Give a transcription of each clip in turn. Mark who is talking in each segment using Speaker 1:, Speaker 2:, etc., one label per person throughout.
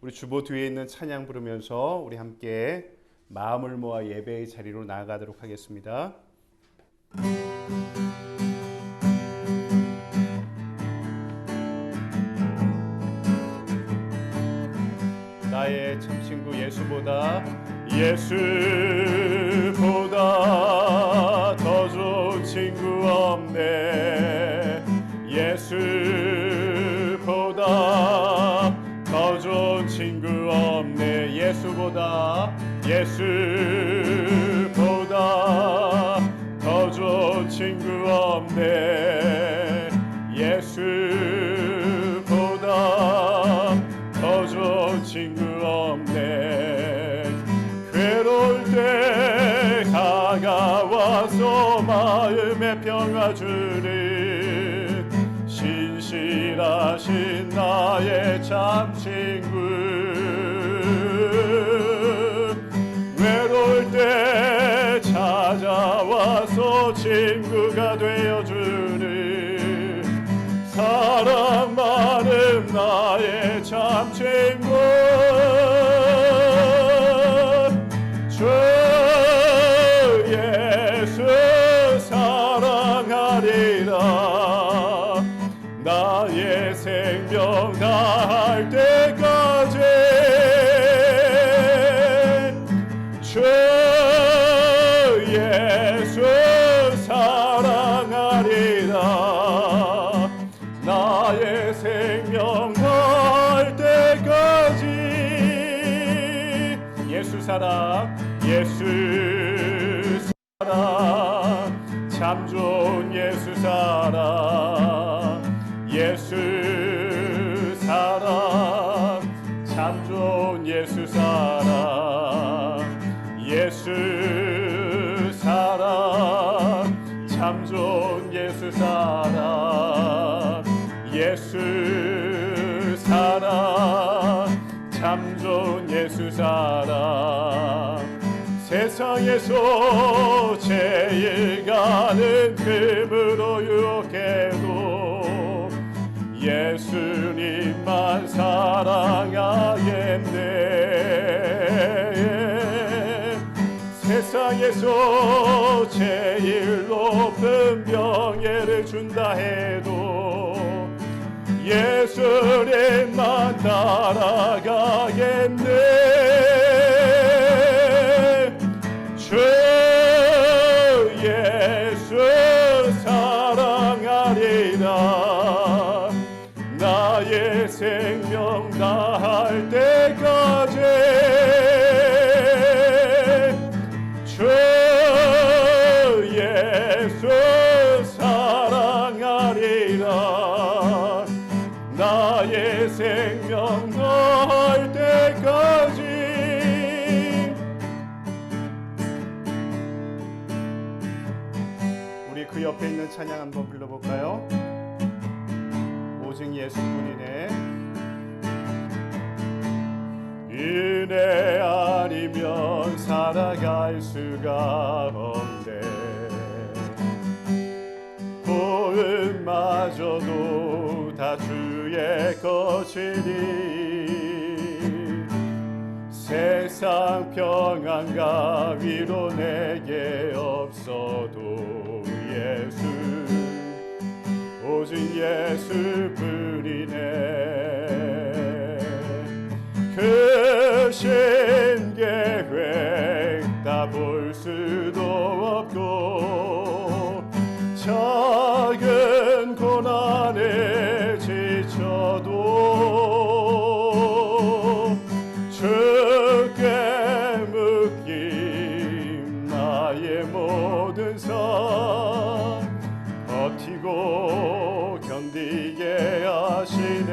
Speaker 1: 우리 주보 뒤에 있는 찬양 부르면서 우리 함께 마음을 모아 예배의 자리로 나아가도록 하겠습니다. 나의 참친구 예수보다 더 좋은 친구 없네. 예수보다 더 좋은 친구 없네. 예수보다 더 좋은 친구 없네. 예수보다 더 좋은 친구 없네. 괴로울 때 다가와서 마음의 평화 주는 신실하신 나의 참 친구. 외로울 때 찾아와서 친구가 되어주는 사랑 많은 나의 참 친구. 주 예수 사랑하리라. 나의 생명 다할 때까지 주 예수 사랑하리라. 나의 생명 다할 때까지. 예수 사랑 참 좋은 예수 사랑. 예수 사랑 참 좋은 예수 사랑. 예수 사랑 참 좋은 예수 사랑. 예수 사랑 참 좋은 예수 사랑. 세상에서 제일 가는 금으로 유혹해도 예수님만 사랑하겠네. 세상에서 제일 높은 명예를 준다 해도 예수님만 따라가겠네. 주 예수 사랑하리라. 나의 생명 다할 때까지 주 예수 사랑하리라. 나의 생명 다할 때까지. 우리 그 옆에 있는 찬양 한번 불러볼까요? 오직 예수뿐이네. 은혜 아니면 살아갈 수가 없네. 보응마저도 다 주의 것이니 세상 평안과 위로 내게 없어도 예수 오직 예수뿐이네. 그 신계획 다 볼 수도 없고 작은 고난에 지쳐도 주께 묶인 나의 모든 삶 버티고 견디게 하시네.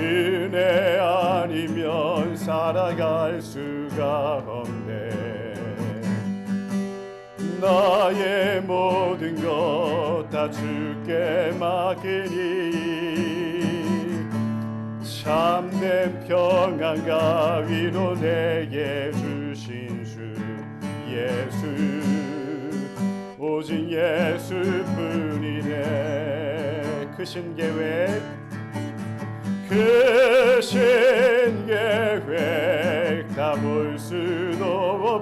Speaker 1: 은혜 아니면 살아갈 수가 없네. 나의 모든 것 다 주께 맡기니 참된 평안과 위로 내게 주신 주 예수 오직 예수뿐이네. 크신 계획 크신 계획 다 볼 수도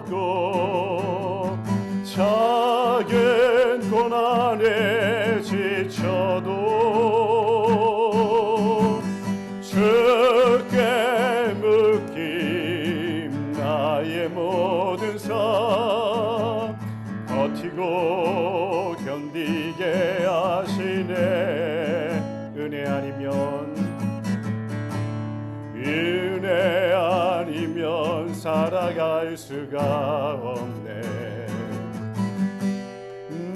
Speaker 1: 없고 작은 고난에 지쳐도 주께 묶임 나의 모든 삶 버티고 견디게 하시네. 은혜 아니면 살아갈 수가 없네.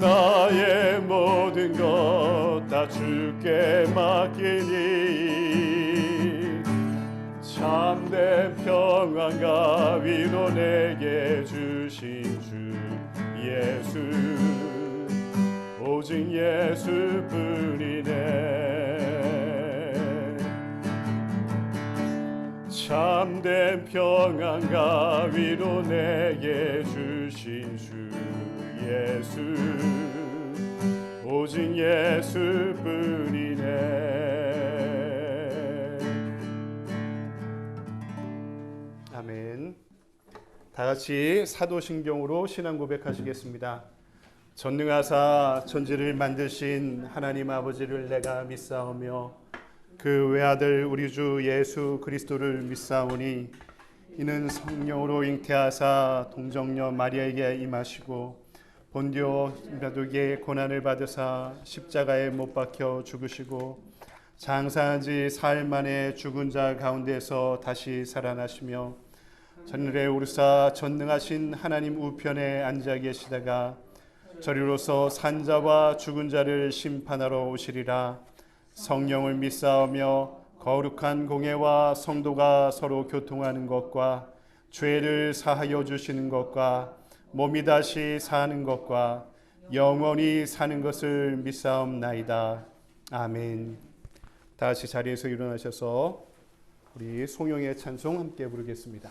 Speaker 1: 나의 모든 것 다 주께 맡기니 참된 평안과 위로 내게 주신 주 예수 오직 예수뿐이네. 참된 평안과 위로 내게 주신 주 예수 오직 예수뿐이네. 아멘. 다 같이 사도신경으로 신앙 고백하시겠습니다. 전능하사 천지를 만드신 하나님 아버지를 내가 믿사오며 그 외아들 우리 주 예수 그리스도를 믿사오니 이는 성령으로 잉태하사 동정녀 마리아에게 임하시고 본디오 빌라도에게 고난을 받으사 십자가에 못 박혀 죽으시고 장사한 지 사흘 만에 죽은 자 가운데서 다시 살아나시며 하늘에 오르사 전능하신 하나님 우편에 앉아 계시다가 저리로서 산자와 죽은 자를 심판하러 오시리라. 성령을 믿사오며 거룩한 공예와 성도가 서로 교통하는 것과 죄를 사하여 주시는 것과 몸이 다시 사는 것과 영원히 사는 것을 믿사옵나이다. 아멘. 다 같이 자리에서 일어나셔서 우리 송영의 찬송 함께 부르겠습니다.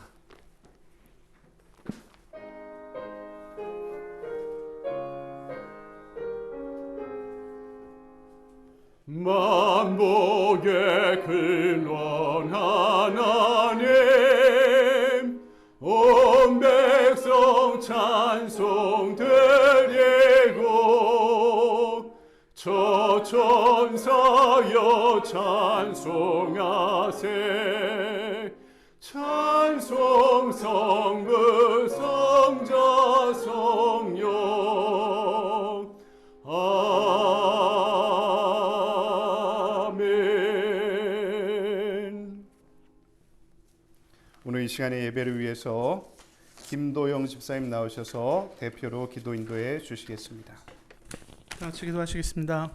Speaker 1: 만복의 근원 하나님 온 백성 찬송 드리고 저 천사여 찬송하세. 찬송 성부 성자 성령 아멘. 오늘 이 시간에 예배를 위해서 김도영 집사님 나오셔서 대표로 기도 인도해 주시겠습니다.
Speaker 2: 같이 기도하시겠습니다.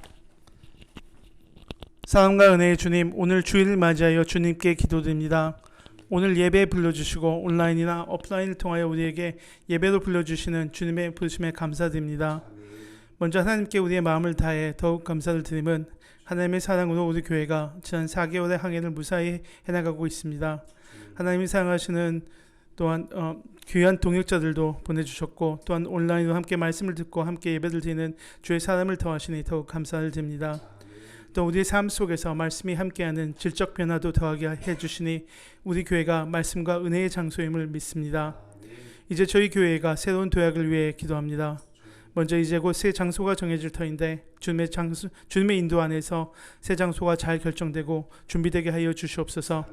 Speaker 2: 사랑과 은혜의 주님, 오늘 주일을 맞이하여 주님께 기도드립니다. 오늘 예배에 불러주시고 온라인이나 오프라인을 통하여 우리에게 예배로 불러주시는 주님의 부르심에 감사드립니다. 먼저 하나님께 우리의 마음을 다해 더욱 감사를 드림은 하나님의 사랑으로 우리 교회가 지난 4개월의 항해를 무사히 해나가고 있습니다. 하나님이 사랑하시는 또한 귀한 동역자들도 보내주셨고 또한 온라인으로 함께 말씀을 듣고 함께 예배를 드리는 주의 사람을 더하시니 더욱 감사를 드립니다. 또 우리의 삶 속에서 말씀이 함께하는 질적 변화도 더하게 해주시니 우리 교회가 말씀과 은혜의 장소임을 믿습니다. 이제 저희 교회가 새로운 도약을 위해 기도합니다. 먼저 이제 곧 새 장소가 정해질 터인데 주님의 인도 안에서 새 장소가 잘 결정되고 준비되게 하여 주시옵소서.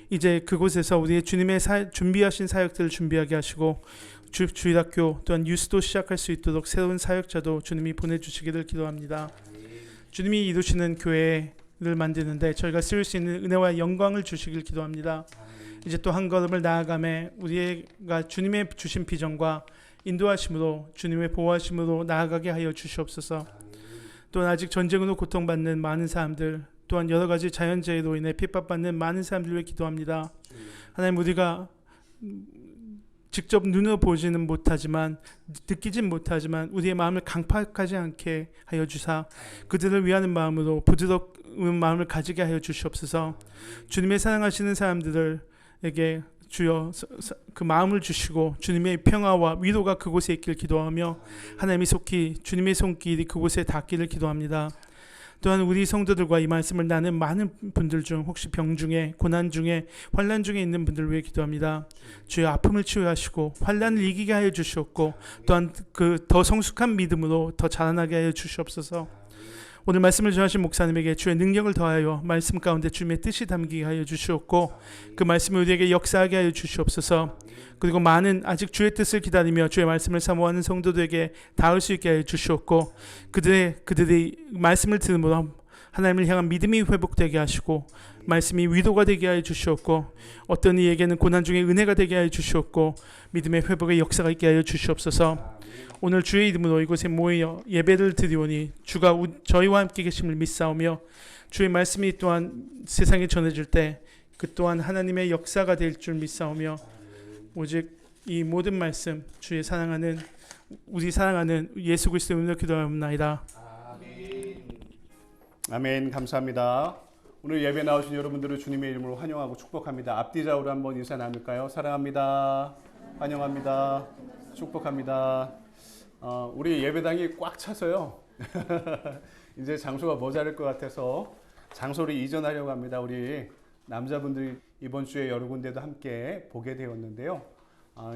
Speaker 2: 이제 그곳에서 우리의 주님의 준비하신 사역들을 준비하게 하시고 주일학교 또한 유스도 시작할 수 있도록 새로운 사역자도 주님이 보내주시기를 기도합니다. 주님이 이루시는 교회를 만드는데 저희가 쓸 수 있는 은혜와 영광을 주시길 기도합니다. 이제 또 한 걸음을 나아가며 우리가 주님의 주신 비전과 인도하심으로 주님의 보호하심으로 나아가게 하여 주시옵소서. 또한 아직 전쟁으로 고통받는 많은 사람들 또한 여러 가지 자연재해로 인해 핍박받는 많은 사람들 위해 기도합니다. 하나님, 우리가 직접 눈으로 보지는 못하지만 느끼진 못하지만 우리의 마음을 강팍하지 않게 하여 주사 그들을 위하는 마음으로 부드러운 마음을 가지게 하여 주시옵소서. 주님의 사랑하시는 사람들에게 주여 그 마음을 주시고 주님의 평화와 위로가 그곳에 있길 기도하며 하나님이 속히 주님의 손길이 그곳에 닿기를 기도합니다. 또한 우리 성도들과 이 말씀을 나눈 많은 분들 중 혹시 병 중에 고난 중에 환난 중에 있는 분들 위해 기도합니다. 주의 아픔을 치유하시고 환난을 이기게 하여 주시옵고 또한 그 더 성숙한 믿음으로 더 자라나게 하여 주시옵소서. 오늘 말씀을 전하신 목사님에게 주의 능력을 더하여 말씀 가운데 주님의 뜻이 담기게 하여 주시옵고 그 말씀을 우리에게 역사하게 하여 주시옵소서. 그리고 많은 아직 주의 뜻을 기다리며 주의 말씀을 사모하는 성도들에게 닿을 수 있게 하여 주시옵고 그들이 말씀을 들음으로 하나님을 향한 믿음이 회복되게 하시고 말씀이 위로가 되게 하여 주시옵고 어떤 이에게는 고난 중에 은혜가 되게 하여 주시옵고 믿음의 회복의 역사가 있게 하여 주시옵소서. 오늘 주의 이름으로 이곳에 모여 예배를 드리오니 주가 저희와 함께 계심을 믿사오며 주의 말씀이 또한 세상에 전해질 때 그 또한 하나님의 역사가 될 줄 믿사오며 오직 이 모든 말씀 우리 사랑하는 예수 그리스도의 이름으로 기도하옵나이다.
Speaker 1: 아멘. 감사합니다. 오늘 예배 나오신 여러분들을 주님의 이름으로 환영하고 축복합니다. 앞뒤 좌우로 한번 인사 나눌까요? 사랑합니다. 환영합니다. 축복합니다. 우리 예배당이 꽉 차서요. 이제 장소가 모자랄 것 같아서 장소를 이전하려고 합니다. 우리 남자분들이 이번 주에 여러 군데도 함께 보게 되었는데요.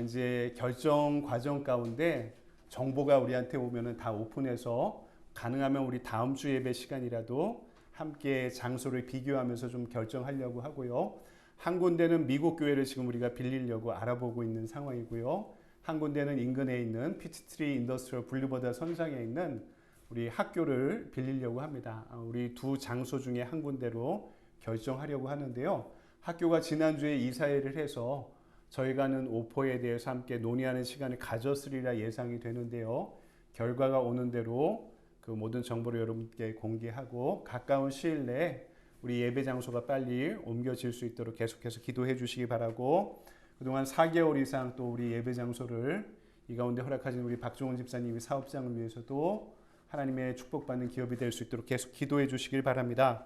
Speaker 1: 이제 결정 과정 가운데 정보가 우리한테 오면은 다 오픈해서 가능하면 우리 다음 주 예배 시간이라도 함께 장소를 비교하면서 좀 결정하려고 하고요. 한 군데는 미국 교회를 지금 우리가 빌리려고 알아보고 있는 상황이고요. 한 군데는 인근에 있는 피치트리 인더스트리얼 블루버드 선상에 있는 우리 학교를 빌리려고 합니다. 우리 두 장소 중에 한 군데로 결정하려고 하는데요. 학교가 지난주에 이사회를 해서 저희가 하는 오퍼에 대해서 함께 논의하는 시간을 가졌으리라 예상이 되는데요. 결과가 오는 대로 그 모든 정보를 여러분께 공개하고 가까운 시일 내에 우리 예배 장소가 빨리 옮겨질 수 있도록 계속해서 기도해 주시기 바라고, 그동안 4개월 이상 또 우리 예배 장소를 이 가운데 허락하신 우리 박종훈 집사님의 사업장을 위해서도 하나님의 축복받는 기업이 될 수 있도록 계속 기도해 주시길 바랍니다.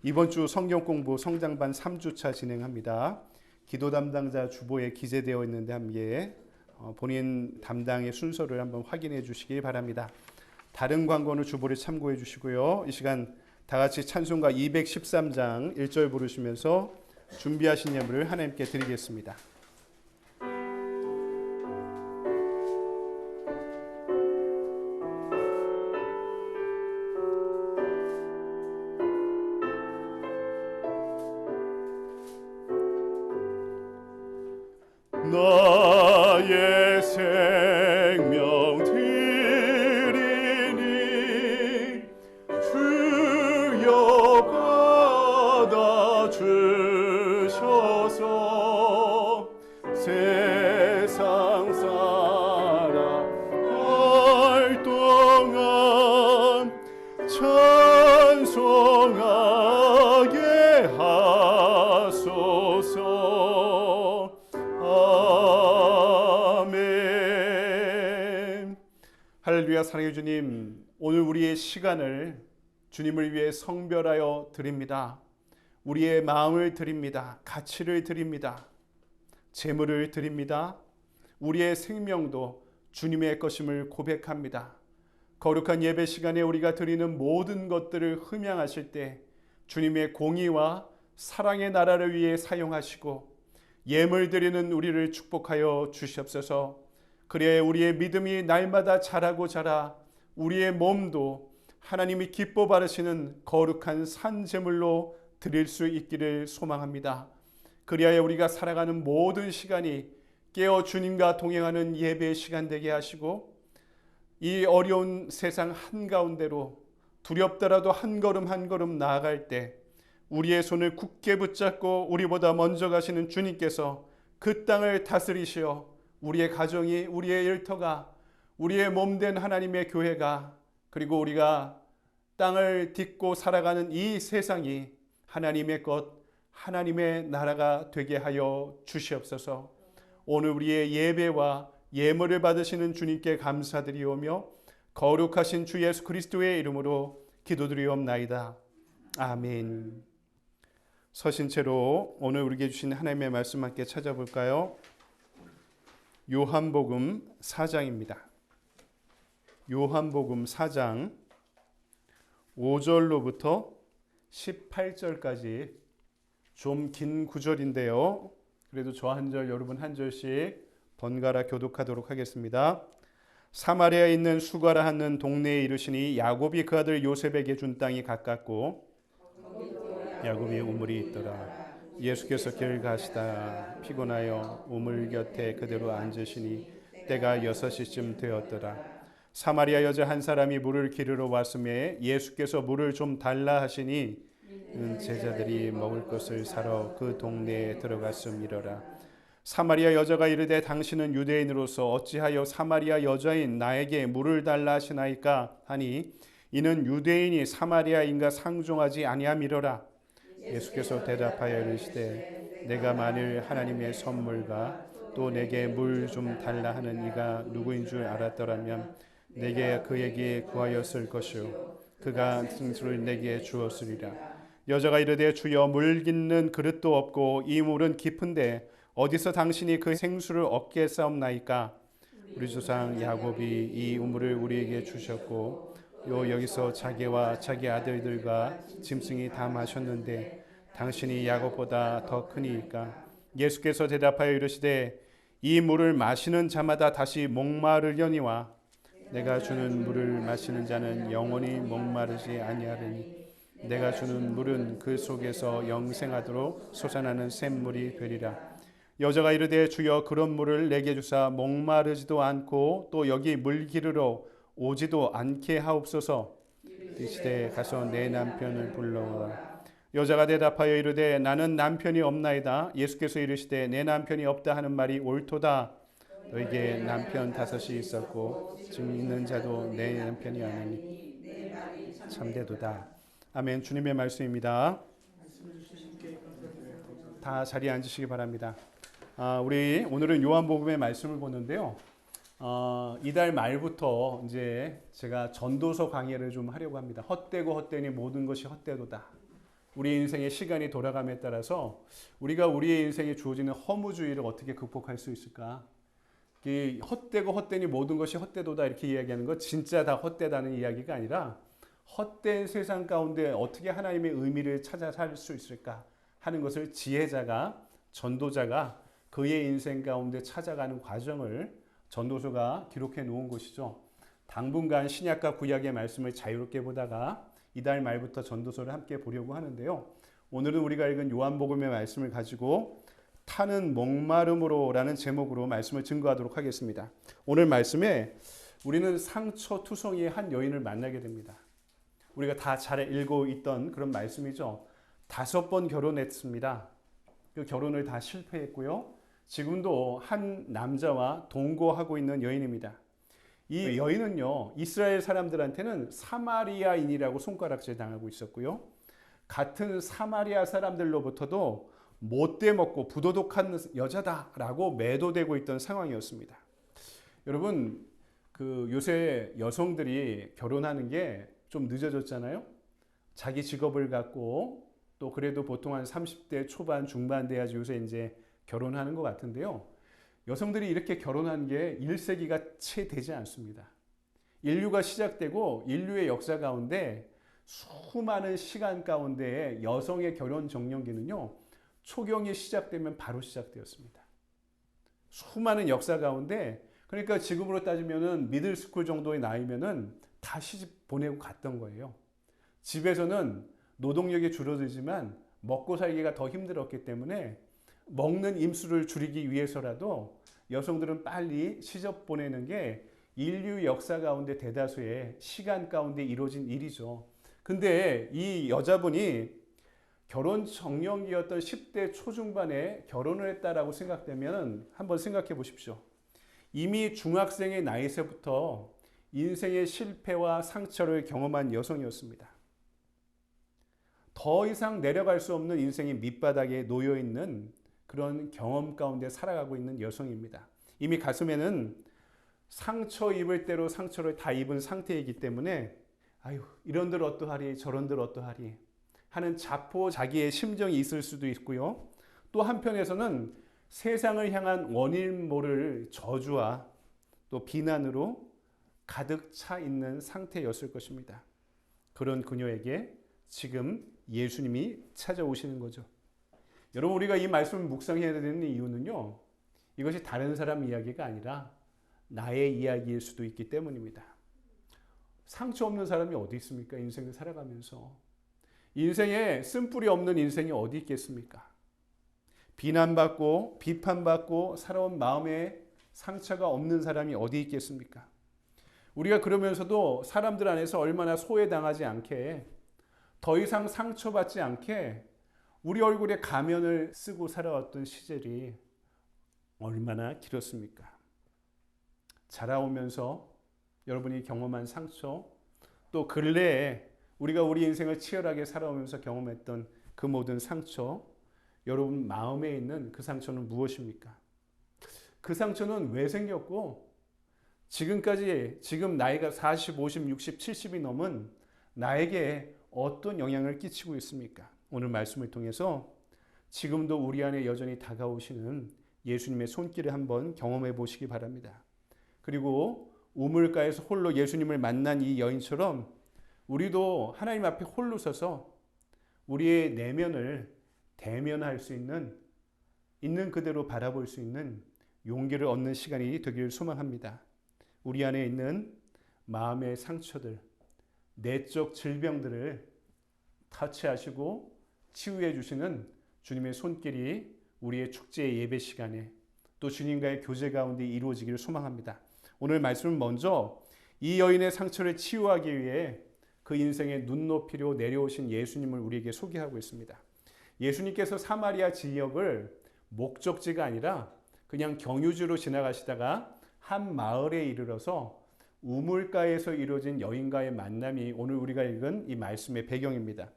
Speaker 1: 이번 주 성경 공부 성장반 3주차 진행합니다. 기도 담당자 주보에 기재되어 있는데 함께 본인 담당의 순서를 한번 확인해 주시기 바랍니다. 다른 광고는 주보를 참고해 주시고요. 이 시간 다 같이 찬송가 213장 1절 부르시면서 준비하신 예물을 하나님께 드리겠습니다. 나의 생명 드리니 주여 받아 주셔서 세상 사람 날 동안 찬송하게 하소서. 아멘. 할렐루야. 사랑해 주님, 오늘 우리의 시간을 주님을 위해 성별하여 드립니다. 우리의 마음을 드립니다. 가치를 드립니다. 재물을 드립니다. 우리의 생명도 주님의 것임을 고백합니다. 거룩한 예배 시간에 우리가 드리는 모든 것들을 흠양하실 때 주님의 공의와 사랑의 나라를 위해 사용하시고 예물 드리는 우리를 축복하여 주시옵소서. 그래야 우리의 믿음이 날마다 자라고 자라 우리의 몸도 하나님이 기뻐 바르시는 거룩한 산 제물로 드릴 수 있기를 소망합니다. 그리하여 우리가 살아가는 모든 시간이 깨어 주님과 동행하는 예배의 시간 되게 하시고 이 어려운 세상 한가운데로 두렵더라도 한 걸음 한 걸음 나아갈 때 우리의 손을 굳게 붙잡고 우리보다 먼저 가시는 주님께서 그 땅을 다스리시어 우리의 가정이, 우리의 일터가, 우리의 몸된 하나님의 교회가, 그리고 우리가 땅을 딛고 살아가는 이 세상이 하나님의 것, 하나님의 나라가 되게 하여 주시옵소서. 오늘 우리의 예배와 예물을 받으시는 주님께 감사드리오며 거룩하신 주 예수 그리스도의 이름으로 기도드리옵나이다. 아멘. 서신 채로 오늘 우리에게 주신 하나님의 말씀 함께 찾아볼까요? 요한복음 4장입니다. 요한복음 4장 5절로부터 18절까지 좀 긴 구절인데요. 그래도 저 한 절, 여러분 한 절씩 번갈아 교독하도록 하겠습니다. 사마리아에 있는 수가라 하는 동네에 이르시니 야곱이 그 아들 요셉에게 준 땅이 가깝고 야곱이 우물이 있더라. 예수께서 길 가시다 피곤하여 우물 곁에 그대로 앉으시니 때가 6시쯤 되었더라. 사마리아 여자 한 사람이 물을 기르러 왔음에 예수께서 물을 좀 달라 하시니 제자들이 먹을 것을 사러 그 동네에 들어갔음이러라. 사마리아 여자가 이르되 당신은 유대인으로서 어찌하여 사마리아 여자인 나에게 물을 달라 하시나이까 하니 이는 유대인이 사마리아인과 상종하지 아니함이러라. 예수께서 대답하여 이르시되 내가 만일 하나님의 선물과 또 내게 물 좀 달라 하는 이가 누구인 줄 알았더라면 내게 그에게 구하였을 것이요 그가 승수를 내게 주었으리라. 여자가 이르되 주여 물 깃는 그릇도 없고 이 물은 깊은데 어디서 당신이 그 생수를 얻겠사옵나이까? 우리 조상 야곱이 이 우물을 우리에게 주셨고 여기서 자기와 자기 아들들과 짐승이 다 마셨는데 당신이 야곱보다 더 크니이까? 예수께서 대답하여 이르시되 이 물을 마시는 자마다 다시 목마르려니와 내가 주는 물을 마시는 자는 영원히 목마르지 아니하리니 내가 주는 물은 그 속에서 영생하도록 솟아나는 샘물이 되리라. 여자가 이르되 주여 그런 물을 내게 주사 목마르지도 않고 또 여기 물 기르러 오지도 않게 하옵소서. 이시되 가서 내 남편을 불러오라. 여자가 대답하여 이르되 나는 남편이 없나이다. 예수께서 이르시되 내 남편이 없다 하는 말이 옳도다. 너에게 남편 5이 있었고 지금 있는 자도 내 남편이 아니니 참되도다. 아멘. 주님의 말씀입니다. 다 자리에 앉으시기 바랍니다. 우리 오늘은 요한복음의 말씀을 보는데요. 이달 말부터 이제 제가 전도서 강의를 좀 하려고 합니다. 헛되고 헛되니 모든 것이 헛되도다. 우리 인생의 시간이 돌아감에 따라서 우리가 우리의 인생에 주어지는 허무주의를 어떻게 극복할 수 있을까? 이 헛되고 헛되니 모든 것이 헛되도다 이렇게 이야기하는 것 진짜 다 헛되다는 이야기가 아니라 헛된 세상 가운데 어떻게 하나님의 의미를 찾아 살 수 있을까 하는 것을 지혜자가 전도자가 그의 인생 가운데 찾아가는 과정을 전도서가 기록해 놓은 것이죠. 당분간 신약과 구약의 말씀을 자유롭게 보다가 이달 말부터 전도서를 함께 보려고 하는데요. 오늘은 우리가 읽은 요한복음의 말씀을 가지고 타는 목마름으로라는 제목으로 말씀을 증거하도록 하겠습니다. 오늘 말씀에 우리는 상처투성이의 한 여인을 만나게 됩니다. 우리가 다 잘 읽고 있던 그런 말씀이죠. 5번 결혼했습니다. 그 결혼을 다 실패했고요. 지금도 한 남자와 동거하고 있는 여인입니다. 이 여인은요, 이스라엘 사람들한테는 사마리아인이라고 손가락질 당하고 있었고요. 같은 사마리아 사람들로부터도 못돼 먹고 부도덕한 여자다라고 매도되고 있던 상황이었습니다. 여러분, 요새 여성들이 결혼하는 게 좀 늦어졌잖아요. 자기 직업을 갖고 또 그래도 보통 한 30대 초반 중반 돼야지 요새 이제 결혼하는 것 같은데요. 여성들이 이렇게 결혼한 게 1세기가 채 되지 않습니다. 인류가 시작되고 인류의 역사 가운데 수많은 시간 가운데 여성의 결혼 정년기는요. 초경이 시작되면 바로 시작되었습니다. 수많은 역사 가운데 그러니까 지금으로 따지면은 미들스쿨 정도의 나이면은 다 시집 보내고 갔던 거예요. 집에서는 노동력이 줄어들지만 먹고 살기가 더 힘들었기 때문에 먹는 임수를 줄이기 위해서라도 여성들은 빨리 시집 보내는 게 인류 역사 가운데 대다수의 시간 가운데 이루어진 일이죠. 근데 이 여자분이 결혼 정년기였던 10대 초중반에 결혼을 했다라고 생각되면 한번 생각해 보십시오. 이미 중학생의 나이에서부터 인생의 실패와 상처를 경험한 여성이었습니다. 더 이상 내려갈 수 없는 인생의 밑바닥에 놓여 있는 그런 경험 가운데 살아가고 있는 여성입니다. 이미 가슴에는 상처 입을 대로 상처를 다 입은 상태이기 때문에 아유, 이런들 어떠하리 저런들 어떠하리 하는 자포자기의 심정이 있을 수도 있고요. 또 한편에서는 세상을 향한 원인 모를 저주와 또 비난으로 가득 차 있는 상태였을 것입니다. 그런 그녀에게 지금 예수님이 찾아오시는 거죠. 여러분, 우리가 이 말씀을 묵상해야 되는 이유는요, 이것이 다른 사람 이야기가 아니라 나의 이야기일 수도 있기 때문입니다. 상처 없는 사람이 어디 있습니까? 인생을 살아가면서. 인생에 쓴뿌리 없는 인생이 어디 있겠습니까? 비난받고 비판받고 살아온 마음에 상처가 없는 사람이 어디 있겠습니까? 우리가 그러면서도 사람들 안에서 얼마나 소외당하지 않게, 더 이상 상처받지 않게 우리 얼굴에 가면을 쓰고 살아왔던 시절이 얼마나 길었습니까? 자라오면서 여러분이 경험한 상처, 또 근래에 우리가 우리 인생을 치열하게 살아오면서 경험했던 그 모든 상처, 여러분 마음에 있는 그 상처는 무엇입니까? 그 상처는 왜 생겼고, 지금까지, 지금 나이가 40, 50, 60, 70이 넘은 나에게 어떤 영향을 끼치고 있습니까? 오늘 말씀을 통해서 지금도 우리 안에 여전히 다가오시는 예수님의 손길을 한번 경험해 보시기 바랍니다. 그리고 우물가에서 홀로 예수님을 만난 이 여인처럼 우리도 하나님 앞에 홀로 서서 우리의 내면을 대면할 수 있는 그대로 바라볼 수 있는 용기를 얻는 시간이 되기를 소망합니다. 우리 안에 있는 마음의 상처들, 내적 질병들을 터치하시고 치유해 주시는 주님의 손길이 우리의 축제 예배 시간에 또 주님과의 교제 가운데 이루어지기를 소망합니다. 오늘 말씀은 먼저 이 여인의 상처를 치유하기 위해 그 인생의 눈높이로 내려오신 예수님을 우리에게 소개하고 있습니다. 예수님께서 사마리아 지역을 목적지가 아니라 그냥 경유지로 지나가시다가 한 마을에 이르러서 우물가에서 이루어진 여인과의 만남이 오늘 우리가 읽은 이 말씀의 배경입니다.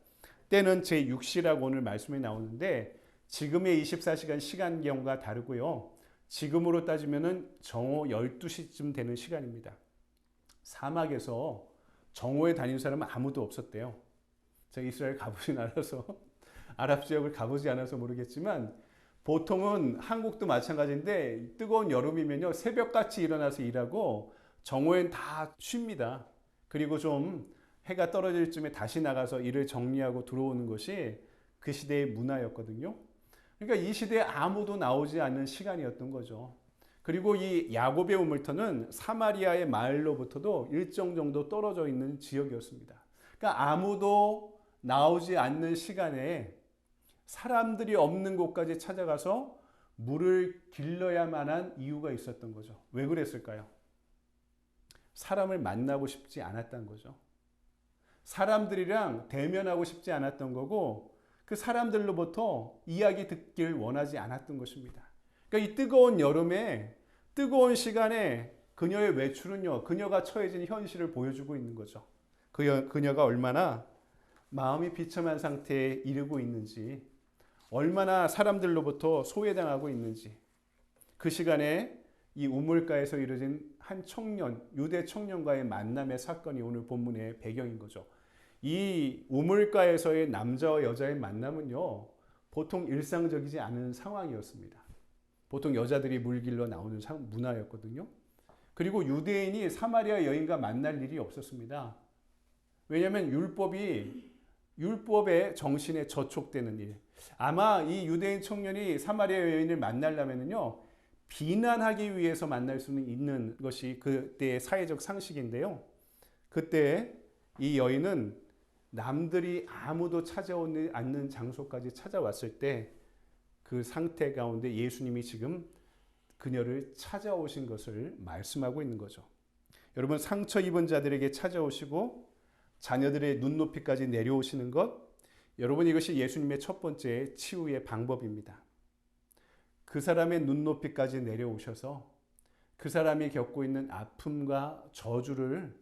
Speaker 1: 때는 제6시라고 오늘 말씀에 나오는데 지금의 24시간 시간경과 다르고요. 지금으로 따지면 정오 12시쯤 되는 시간입니다. 사막에서 정오에 다니는 사람은 아무도 없었대요. 제가 이스라엘 가보진 않아서 아랍 지역을 가보지 않아서 모르겠지만 보통은 한국도 마찬가지인데 뜨거운 여름이면요 새벽같이 일어나서 일하고 정오엔 다 쉽니다. 그리고 좀 해가 떨어질 쯤에 다시 나가서 일을 정리하고 들어오는 것이 그 시대의 문화였거든요. 그러니까 이 시대에 아무도 나오지 않는 시간이었던 거죠. 그리고 이 야곱의 우물터는 사마리아의 마을로부터도 일정 정도 떨어져 있는 지역이었습니다. 그러니까 아무도 나오지 않는 시간에 사람들이 없는 곳까지 찾아가서 물을 길러야만 한 이유가 있었던 거죠. 왜 그랬을까요? 사람을 만나고 싶지 않았던 거죠. 사람들이랑 대면하고 싶지 않았던 거고 그 사람들로부터 이야기 듣길 원하지 않았던 것입니다. 그러니까 이 뜨거운 여름에 뜨거운 시간에 그녀의 외출은요, 그녀가 처해진 현실을 보여주고 있는 거죠. 그녀가 얼마나 마음이 비참한 상태에 이르고 있는지, 얼마나 사람들로부터 소외당하고 있는지, 그 시간에 이 우물가에서 이루어진 한 청년, 유대 청년과의 만남의 사건이 오늘 본문의 배경인 거죠. 이 우물가에서의 남자와 여자의 만남은요, 보통 일상적이지 않은 상황이었습니다. 보통 여자들이 물 길러 나오는 문화였거든요. 그리고 유대인이 사마리아 여인과 만날 일이 없었습니다. 왜냐하면 율법의 정신에 저촉되는 일. 아마 이 유대인 청년이 사마리아 여인을 만나려면요, 비난하기 위해서 만날 수는 있는 것이 그때의 사회적 상식인데요. 그때 이 여인은 남들이 아무도 찾아오지 않는 장소까지 찾아왔을 때 그 상태 가운데 예수님이 지금 그녀를 찾아오신 것을 말씀하고 있는 거죠. 여러분, 상처 입은 자들에게 찾아오시고 자녀들의 눈높이까지 내려오시는 것, 여러분 이것이 예수님의 첫 번째 치유의 방법입니다. 그 사람의 눈높이까지 내려오셔서 그 사람이 겪고 있는 아픔과 저주를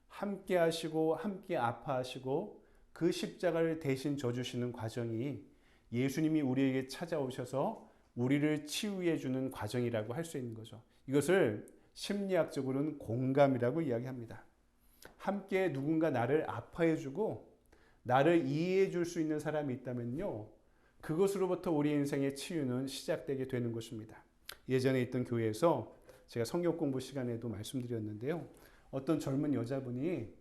Speaker 1: 함께 하시고 함께 아파하시고 그 십자가를 대신 져주시는 과정이 예수님이 우리에게 찾아오셔서 우리를 치유해 주는 과정이라고 할 수 있는 거죠. 이것을 심리학적으로는 공감이라고 이야기합니다. 함께 누군가 나를 아파해 주고 나를 이해해 줄 수 있는 사람이 있다면요, 그것으로부터 우리 인생의 치유는 시작되게 되는 것입니다. 예전에 있던 교회에서 제가 성경 공부 시간에도 말씀드렸는데요, 어떤 젊은 여자분이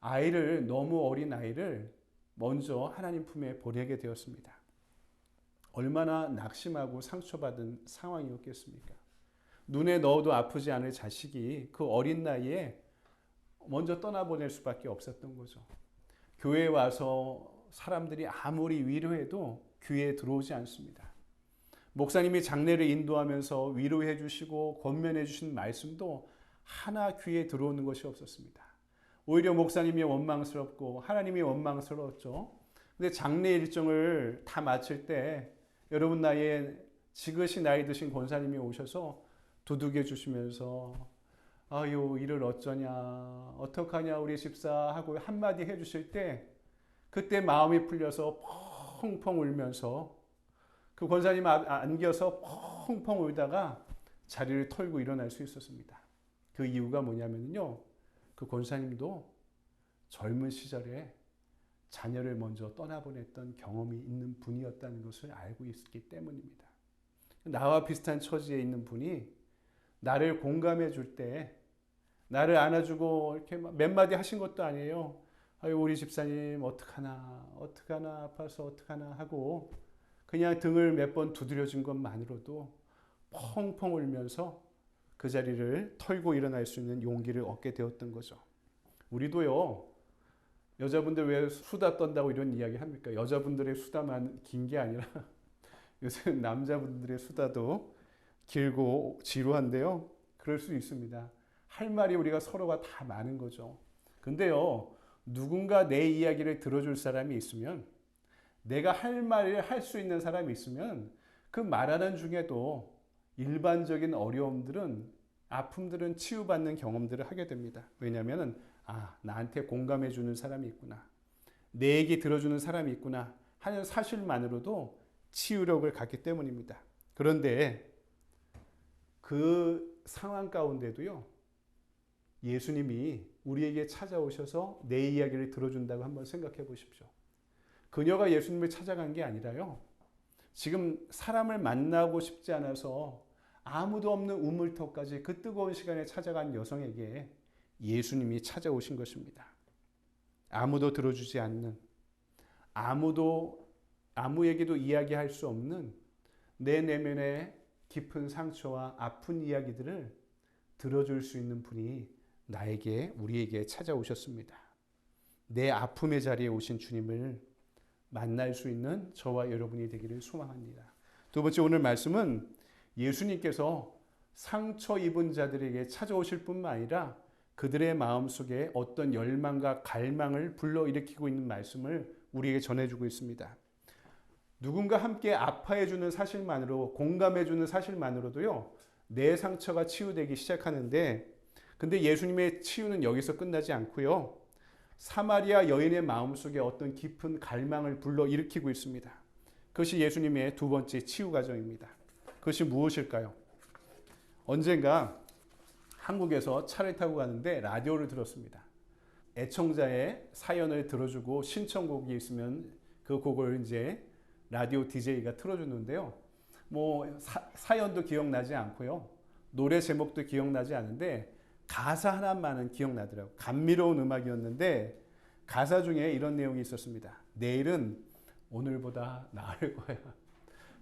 Speaker 1: 아이를, 너무 어린 아이를 먼저 하나님 품에 보내게 되었습니다. 얼마나 낙심하고 상처받은 상황이었겠습니까? 눈에 넣어도 아프지 않을 자식이 그 어린 나이에 먼저 떠나보낼 수밖에 없었던 거죠. 교회에 와서 사람들이 아무리 위로해도 귀에 들어오지 않습니다. 목사님이 장례를 인도하면서 위로해 주시고 권면해 주신 말씀도 하나 귀에 들어오는 것이 없었습니다. 오히려 목사님이 원망스럽고 하나님이 원망스러웠죠. 근데 장례 일정을 다 마칠 때 여러분 나이에 지긋이 나이 드신 권사님이 오셔서 두둑해 주시면서 아유 이를 어쩌냐 어떡하냐 우리 집사 하고 한마디 해주실 때 그때 마음이 풀려서 펑펑 울면서 그 권사님 안겨서 펑펑 울다가 자리를 털고 일어날 수 있었습니다. 그 이유가 뭐냐면요, 그 권사님도 젊은 시절에 자녀를 먼저 떠나보냈던 경험이 있는 분이었다는 것을 알고 있기 때문입니다. 나와 비슷한 처지에 있는 분이 나를 공감해 줄 때, 나를 안아주고 이렇게 몇 마디 하신 것도 아니에요. 아유 우리 집사님 어떡하나 아파서 어떡하나 하고 그냥 등을 몇 번 두드려준 것만으로도 펑펑 울면서 그 자리를 털고 일어날 수 있는 용기를 얻게 되었던 거죠. 우리도요, 여자분들 왜 수다 떤다고 이런 이야기 합니까? 여자분들의 수다만 긴 게 아니라 요새 남자분들의 수다도 길고 지루한데요. 그럴 수 있습니다. 할 말이 우리가 서로가 다 많은 거죠. 근데요, 누군가 내 이야기를 들어줄 사람이 있으면, 내가 할 말을 할 수 있는 사람이 있으면 그 말하는 중에도 일반적인 어려움들은, 아픔들은 치유받는 경험들을 하게 됩니다. 왜냐하면 나한테 공감해 주는 사람이 있구나, 내 얘기 들어주는 사람이 있구나 하는 사실만으로도 치유력을 갖기 때문입니다. 그런데 그 상황 가운데도요, 예수님이 우리에게 찾아오셔서 내 이야기를 들어준다고 한번 생각해 보십시오. 그녀가 예수님을 찾아간 게 아니라요, 지금 사람을 만나고 싶지 않아서 아무도 없는 우물터까지 그 뜨거운 시간에 찾아간 여성에게 예수님이 찾아오신 것입니다. 아무도 들어주지 않는, 아무에게도 이야기할 수 없는 내 내면의 깊은 상처와 아픈 이야기들을 들어줄 수 있는 분이 우리에게 찾아오셨습니다. 내 아픔의 자리에 오신 주님을 만날 수 있는 저와 여러분이 되기를 소망합니다. 두 번째, 오늘 말씀은 예수님께서 상처 입은 자들에게 찾아오실 뿐만 아니라 그들의 마음속에 어떤 열망과 갈망을 불러일으키고 있는 말씀을 우리에게 전해주고 있습니다. 누군가 함께 아파해주는 사실만으로, 공감해주는 사실만으로도요, 내 상처가 치유되기 시작하는데, 근데 예수님의 치유는 여기서 끝나지 않고요, 사마리아 여인의 마음속에 어떤 깊은 갈망을 불러일으키고 있습니다. 그것이 예수님의 두 번째 치유 과정입니다. 그것이 무엇일까요? 언젠가 한국에서 차를 타고 가는데 라디오를 들었습니다. 애청자의 사연을 들어주고 신청곡이 있으면 그 곡을 이제 라디오 DJ가 틀어주는데요. 사연도 기억나지 않고요, 노래 제목도 기억나지 않은데 가사 하나만은 기억나더라고요. 감미로운 음악이었는데 가사 중에 이런 내용이 있었습니다. 내일은 오늘보다 나을 거야.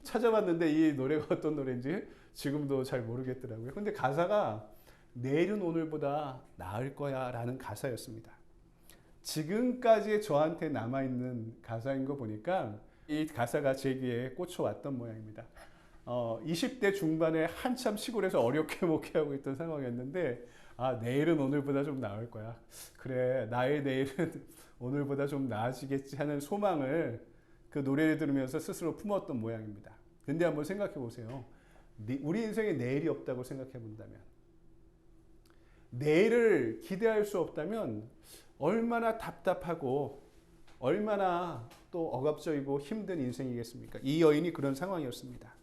Speaker 1: 찾아봤는데 이 노래가 어떤 노래인지 지금도 잘 모르겠더라고요. 근데 가사가 내일은 오늘보다 나을 거야 라는 가사였습니다. 지금까지 저한테 남아있는 가사인 거 보니까 이 가사가 제 귀에 꽂혀왔던 모양입니다. 20대 중반에 한참 시골에서 어렵게 목회하고 있던 상황이었는데, 내일은 오늘보다 좀 나을 거야. 그래, 나의 내일은 오늘보다 좀 나아지겠지 하는 소망을 그 노래를 들으면서 스스로 품었던 모양입니다. 근데 한번 생각해 보세요. 우리 인생에 내일이 없다고 생각해 본다면, 내일을 기대할 수 없다면 얼마나 답답하고 얼마나 또 억압적이고 힘든 인생이겠습니까? 이 여인이 그런 상황이었습니다.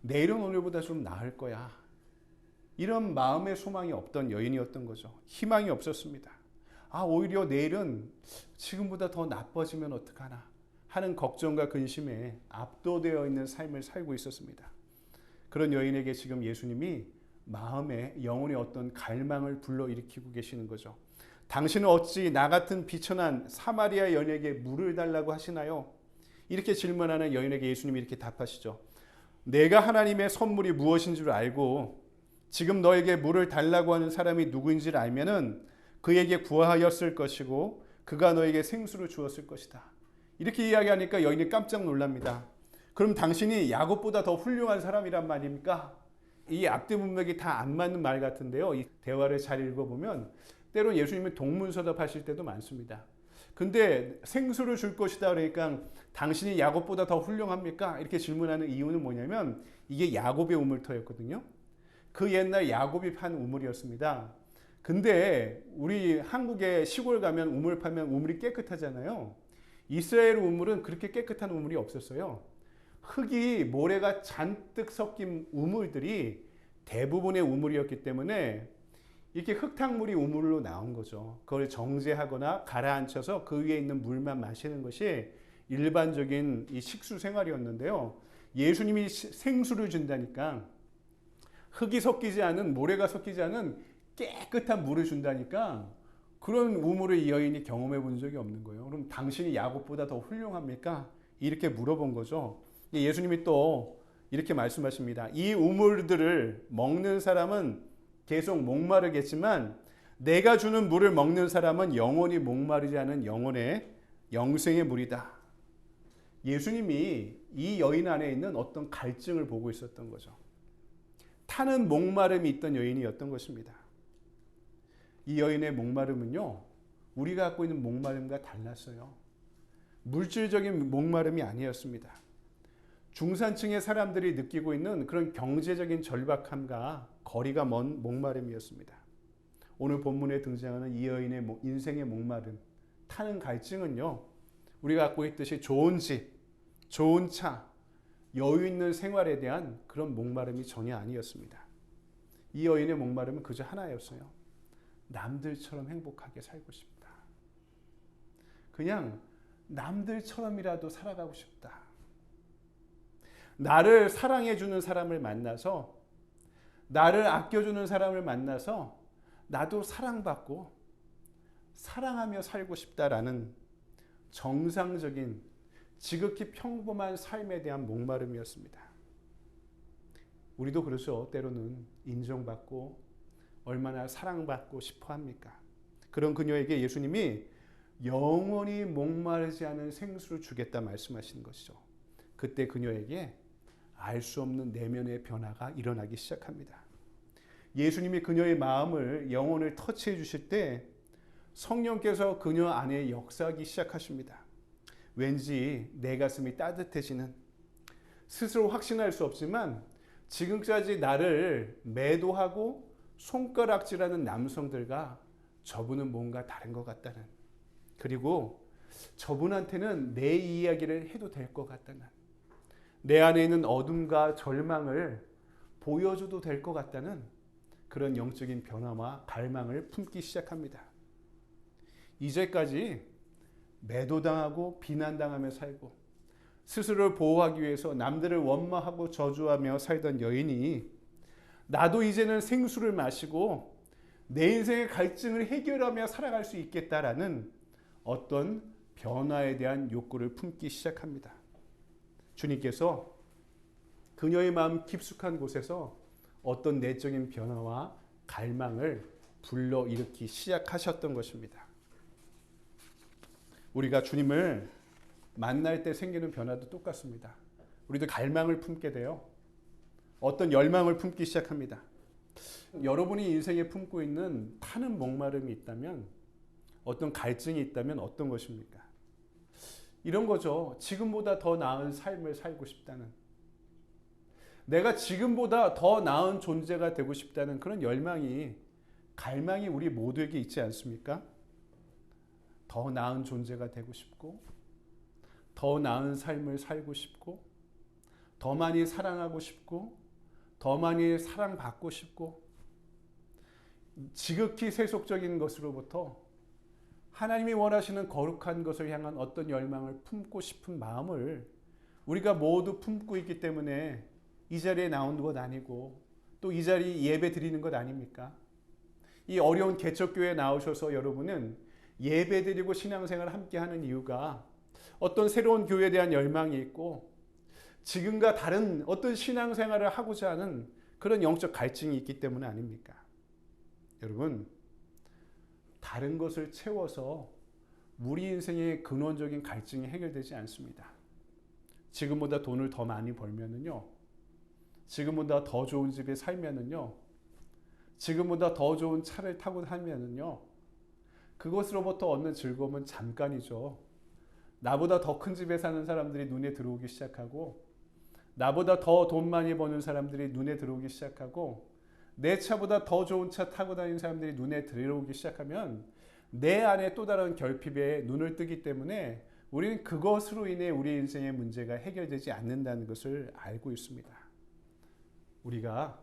Speaker 1: 내일은 오늘보다 좀 나을 거야. 이런 마음의 소망이 없던 여인이었던 거죠. 희망이 없었습니다. 오히려 내일은 지금보다 더 나빠지면 어떡하나 하는 걱정과 근심에 압도되어 있는 삶을 살고 있었습니다. 그런 여인에게 지금 예수님이 마음에 영혼의 어떤 갈망을 불러일으키고 계시는 거죠. 당신은 어찌 나 같은 비천한 사마리아 여인에게 물을 달라고 하시나요? 이렇게 질문하는 여인에게 예수님이 이렇게 답하시죠. 내가 하나님의 선물이 무엇인 줄 알고 지금 너에게 물을 달라고 하는 사람이 누구인지를 알면은 그에게 구하였을 것이고 그가 너에게 생수를 주었을 것이다. 이렇게 이야기하니까 여인이 깜짝 놀랍니다. 그럼 당신이 야곱보다 더 훌륭한 사람이란 말입니까? 이 앞뒤 문맥이 다 안 맞는 말 같은데요. 이 대화를 잘 읽어보면 때론 예수님이 동문서답하실 때도 많습니다. 근데 생수를 줄 것이다 그러니까 당신이 야곱보다 더 훌륭합니까? 이렇게 질문하는 이유는 뭐냐면 이게 야곱의 우물터였거든요. 그 옛날 야곱이 판 우물이었습니다. 근데 우리 한국에 시골 가면 우물 파면 우물이 깨끗하잖아요. 이스라엘 우물은 그렇게 깨끗한 우물이 없었어요. 흙이 모래가 잔뜩 섞인 우물들이 대부분의 우물이었기 때문에 이렇게 흙탕물이 우물로 나온 거죠. 그걸 정제하거나 가라앉혀서 그 위에 있는 물만 마시는 것이 일반적인 이 식수 생활이었는데요. 예수님이 생수를 준다니까 흙이 섞이지 않은 모래가 섞이지 않은 깨끗한 물을 준다니까 그런 우물을 이 여인이 경험해 본 적이 없는 거예요. 그럼 당신이 야곱보다 더 훌륭합니까? 이렇게 물어본 거죠. 예수님이 또 이렇게 말씀하십니다. 이 우물들을 먹는 사람은 계속 목마르겠지만 내가 주는 물을 먹는 사람은 영원히 목마르지 않은 영혼의 영생의 물이다. 예수님이 이 여인 안에 있는 어떤 갈증을 보고 있었던 거죠. 타는 목마름이 있던 여인이었던 것입니다. 이 여인의 목마름은요, 우리가 갖고 있는 목마름과 달랐어요. 물질적인 목마름이 아니었습니다. 중산층의 사람들이 느끼고 있는 그런 경제적인 절박함과 거리가 먼 목마름이었습니다. 오늘 본문에 등장하는 이 여인의 인생의 목마름, 타는 갈증은요, 우리가 갖고 있듯이 좋은 집, 좋은 차, 여유 있는 생활에 대한 그런 목마름이 전혀 아니었습니다. 이 여인의 목마름은 그저 하나였어요. 남들처럼 행복하게 살고 싶다. 그냥 남들처럼이라도 살아가고 싶다. 나를 사랑해주는 사람을 만나서, 나를 아껴주는 사람을 만나서 나도 사랑받고 사랑하며 살고 싶다라는 정상적인 지극히 평범한 삶에 대한 목마름이었습니다. 우리도 그렇죠. 때로는 인정받고 얼마나 사랑받고 싶어 합니까? 그런 그녀에게 예수님이 영원히 목마르지 않은 생수를 주겠다 말씀하시는 것이죠. 그때 그녀에게 알 수 없는 내면의 변화가 일어나기 시작합니다. 예수님이 그녀의 마음을, 영혼을 터치해 주실 때 성령께서 그녀 안에 역사하기 시작하십니다. 왠지 내 가슴이 따뜻해지는, 스스로 확신할 수 없지만 지금까지 나를 매도하고 손가락질하는 남성들과 저분은 뭔가 다른 것 같다는, 그리고 저분한테는 내 이야기를 해도 될 것 같다는, 내 안에 있는 어둠과 절망을 보여줘도 될 것 같다는 그런 영적인 변화와 갈망을 품기 시작합니다. 이제까지 매도당하고 비난당하며 살고 스스로를 보호하기 위해서 남들을 원망하고 저주하며 살던 여인이 나도 이제는 생수를 마시고 내 인생의 갈증을 해결하며 살아갈 수 있겠다라는 어떤 변화에 대한 욕구를 품기 시작합니다. 주님께서 그녀의 마음 깊숙한 곳에서 어떤 내적인 변화와 갈망을 불러일으키기 시작하셨던 것입니다. 우리가 주님을 만날 때 생기는 변화도 똑같습니다. 우리도 갈망을 품게 돼요. 어떤 열망을 품기 시작합니다. 여러분이 인생에 품고 있는 타는 목마름이 있다면, 어떤 갈증이 있다면 어떤 것입니까? 이런 거죠. 지금보다 더 나은 삶을 살고 싶다는, 내가 지금보다 더 나은 존재가 되고 싶다는 그런 열망이, 갈망이 우리 모두에게 있지 않습니까? 더 나은 존재가 되고 싶고, 더 나은 삶을 살고 싶고, 더 많이 사랑하고 싶고, 더 많이 사랑받고 싶고, 지극히 세속적인 것으로부터 하나님이 원하시는 거룩한 것을 향한 어떤 열망을 품고 싶은 마음을 우리가 모두 품고 있기 때문에 이 자리에 나온 것 아니고 또 이 자리에 예배 드리는 것 아닙니까? 이 어려운 개척교회에 나오셔서 여러분은 예배드리고 신앙생활을 함께 하는 이유가 어떤 새로운 교회에 대한 열망이 있고 지금과 다른 어떤 신앙생활을 하고자 하는 그런 영적 갈증이 있기 때문 아닙니까? 여러분, 다른 것을 채워서 우리 인생의 근원적인 갈증이 해결되지 않습니다. 지금보다 돈을 더 많이 벌면은요, 지금보다 더 좋은 집에 살면은요, 지금보다 더 좋은 차를 타고 살면은요, 그것으로부터 얻는 즐거움은 잠깐이죠. 나보다 더 큰 집에 사는 사람들이 눈에 들어오기 시작하고, 나보다 더 돈 많이 버는 사람들이 눈에 들어오기 시작하고, 내 차보다 더 좋은 차 타고 다니는 사람들이 눈에 들어오기 시작하면 내 안에 또 다른 결핍에 눈을 뜨기 때문에 우리는 그것으로 인해 우리 인생의 문제가 해결되지 않는다는 것을 알고 있습니다. 우리가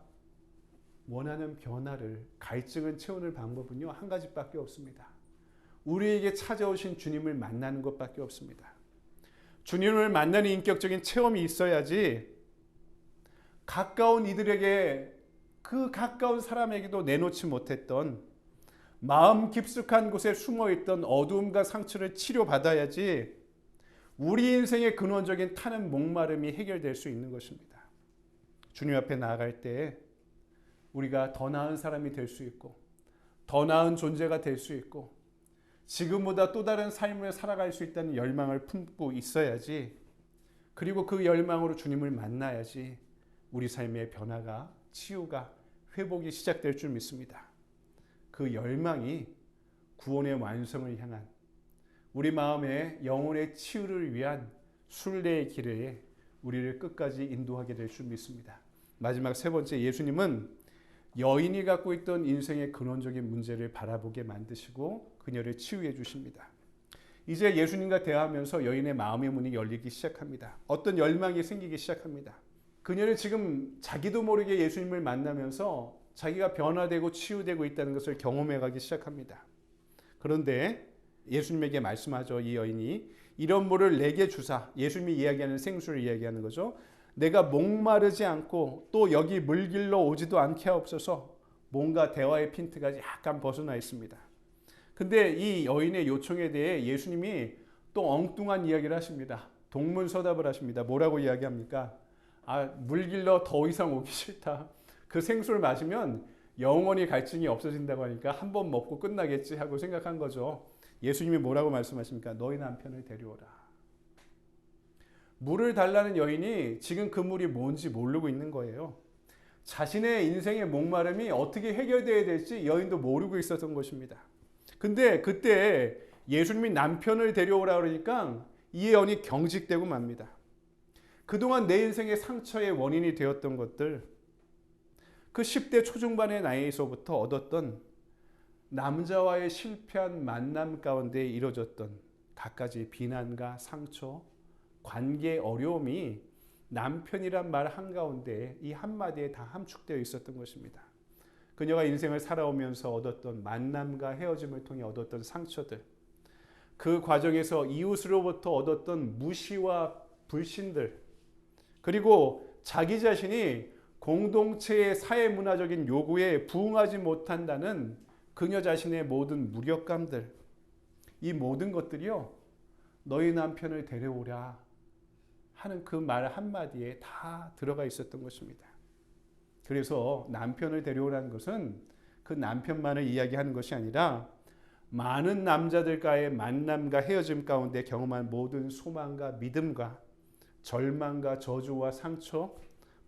Speaker 1: 원하는 변화를, 갈증을 채우는 방법은요, 한 가지밖에 없습니다. 우리에게 찾아오신 주님을 만나는 것밖에 없습니다. 주님을 만나는 인격적인 체험이 있어야지 가까운 이들에게, 그 가까운 사람에게도 내놓지 못했던 마음 깊숙한 곳에 숨어있던 어두움과 상처를 치료받아야지 우리 인생의 근원적인 타는 목마름이 해결될 수 있는 것입니다. 주님 앞에 나아갈 때 우리가 더 나은 사람이 될 수 있고 더 나은 존재가 될 수 있고 지금보다 또 다른 삶을 살아갈 수 있다는 열망을 품고 있어야지, 그리고 그 열망으로 주님을 만나야지 우리 삶의 변화가, 치유가, 회복이 시작될 줄 믿습니다. 그 열망이 구원의 완성을 향한, 우리 마음의 영혼의 치유를 위한 순례의 길에 우리를 끝까지 인도하게 될 줄 믿습니다. 마지막 세 번째, 예수님은 여인이 갖고 있던 인생의 근원적인 문제를 바라보게 만드시고 그녀를 치유해 주십니다. 이제 예수님과 대화하면서 여인의 마음의 문이 열리기 시작합니다. 어떤 열망이 생기기 시작합니다. 그녀는 지금 자기도 모르게 예수님을 만나면서 자기가 변화되고 치유되고 있다는 것을 경험해 가기 시작합니다. 그런데 예수님에게 말씀하죠. 이 여인이 이런 물을 내게 주사, 예수님이 이야기하는 생수를 이야기하는 거죠. 내가 목마르지 않고 또 여기 물길로 오지도 않게 하옵소서. 뭔가 대화의 핀트가 약간 벗어나 있습니다. 근데 이 여인의 요청에 대해 예수님이 또 엉뚱한 이야기를 하십니다. 동문서답을 하십니다. 뭐라고 이야기합니까? 물길로 더 이상 오기 싫다. 그 생수를 마시면 영원히 갈증이 없어진다고 하니까 한 번 먹고 끝나겠지 하고 생각한 거죠. 예수님이 뭐라고 말씀하십니까? 너희 남편을 데려오라. 물을 달라는 여인이 지금 그 물이 뭔지 모르고 있는 거예요. 자신의 인생의 목마름이 어떻게 해결돼야 될지 여인도 모르고 있었던 것입니다. 근데 그때 예수님이 남편을 데려오라 그러니까 이 여인이 경직되고 맙니다. 그동안 내 인생의 상처의 원인이 되었던 것들, 그 10대 초중반의 나이에서부터 얻었던 남자와의 실패한 만남 가운데 이뤄졌던 갖가지 비난과 상처, 관계 어려움이 남편이란 말 한가운데 이 한마디에 다 함축되어 있었던 것입니다. 그녀가 인생을 살아오면서 얻었던 만남과 헤어짐을 통해 얻었던 상처들, 그 과정에서 이웃으로부터 얻었던 무시와 불신들, 그리고 자기 자신이 공동체의 사회문화적인 요구에 부응하지 못한다는 그녀 자신의 모든 무력감들, 이 모든 것들이요, 너희 남편을 데려오라 하는 그 말 한마디에 다 들어가 있었던 것입니다. 그래서 남편을 데려오라는 것은 그 남편만을 이야기하는 것이 아니라 많은 남자들과의 만남과 헤어짐 가운데 경험한 모든 소망과 믿음과 절망과 저주와 상처,